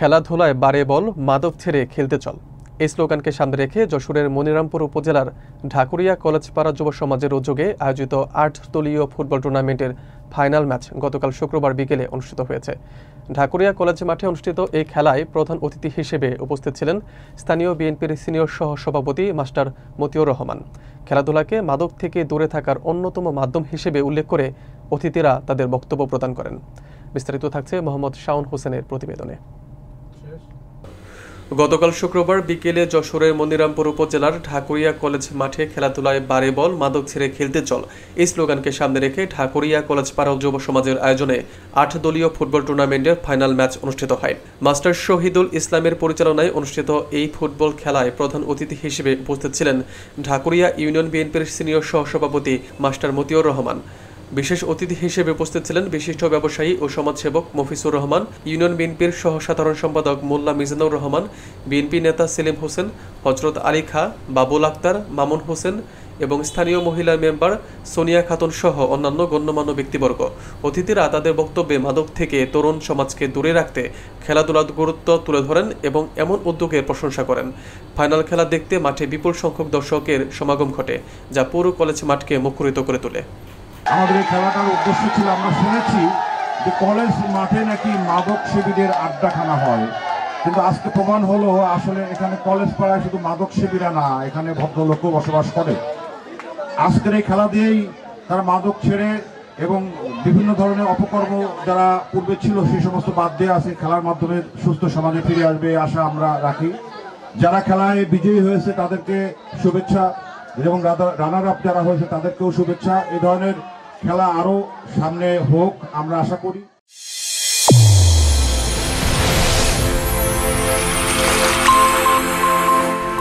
খেলাধুলায় বারে বল, মাদক ছেড়ে খেলতে চল। এই স্লোগানকে সামনে রেখে যশোরের মনিরামপুর উপজেলার ঢাকুরিয়া কলেজপাড়া যুব সমাজের উদ্যোগে আয়োজিত ৮ দলীয় ফুটবল টুর্নামেন্টের ফাইনাল ম্যাচ গতকাল শুক্রবার বিকেলে অনুষ্ঠিত হয়েছে। ঢাকুরিয়া কলেজ মাঠে অনুষ্ঠিত এই খেলায় প্রধান অতিথি হিসেবে উপস্থিত ছিলেন স্থানীয় বিএনপির সিনিয়র সহ সভাপতি মাস্টার মতিউর রহমান। খেলাধুলাকে মাদক থেকে দূরে থাকার অন্যতম মাধ্যম হিসেবে উল্লেখ করে অতিথিরা তাদের বক্তব্য প্রদান করেন। বিস্তারিত থাকছে মোহাম্মদ শাওন হোসেনের প্রতিবেদনে। গতকাল শুক্রবার বিকেলে যশোরের মনিরামপুর উপজেলার ঢাকুরিয়া কলেজ মাঠে খেলাধুলায় বারে বল, মাদক ছেড়ে খেলতে চল এই স্লোগানকে সামনে রেখে ঢাকুরিয়া কলেজ পাড়া যুব সমাজের আয়োজনে ৮ দলীয় ফুটবল টুর্নামেন্টের ফাইনাল ম্যাচ অনুষ্ঠিত হয়। মাস্টার শহীদুল ইসলামের পরিচালনায় অনুষ্ঠিত এই ফুটবল খেলায় প্রধান অতিথি হিসেবে উপস্থিত ছিলেন ঢাকুরিয়া ইউনিয়ন বিএনপির সিনিয়র সহসভাপতি মাস্টার মতিউর রহমান। বিশেষ অতিথি হিসেবে উপস্থিত ছিলেন বিশিষ্ট ব্যবসায়ী ও সমাজসেবক মফিজুর রহমান, ইউনিয়ন বিএনপির সহ সাধারণ সম্পাদক মোল্লা মিজানুর রহমান, বিএনপি নেতা সেলিম হোসেন, হজরত আলী খা, বাবুল আক্তার, মামুন হোসেন এবং স্থানীয় মহিলা মেম্বার সোনিয়া খাতুন সহ অন্যান্য গণ্যমান্য ব্যক্তিবর্গ। অতিথিরা তাদের বক্তব্যে মাদক থেকে তরুণ সমাজকে দূরে রাখতে খেলাধুলার গুরুত্ব তুলে ধরেন এবং এমন উদ্যোগের প্রশংসা করেন। ফাইনাল খেলা দেখতে মাঠে বিপুল সংখ্যক দর্শকের সমাগম ঘটে, যা পুরো কলেজ মাঠকে মুখরিত করে তোলে। আমাদের এই খেলাটার উদ্দেশ্য ছিল, আমরা শুনেছি যে কলেজ মাঠে নাকি মাদক সেবীদের আড্ডাখানা হয়, কিন্তু আজকে প্রমাণ হলো আসলে এখানে কলেজ পাড়ায় শুধু মাদক সেবীরা না, এখানে ভদ্রলোকও বসবাস করে। আজকের এই খেলা দিয়েই তারা মাদক ছেড়ে এবং বিভিন্ন ধরনের অপকর্ম যারা পূর্বে ছিল সেই সমস্ত বাদ দিয়ে আছে খেলার মাধ্যমে সুস্থ সমাজে ফিরে আসবে আশা আমরা রাখি। যারা খেলায় বিজয়ী হয়েছে তাদেরকে শুভেচ্ছা এবং রানার আপ যারা হয়েছে তাদেরকেও শুভেচ্ছা। এই ধরনের খেলা আরো সামনে হোক আমরা আশা করি।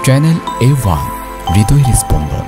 চ্যানেল A1 হৃদয়ের স্পন্দন।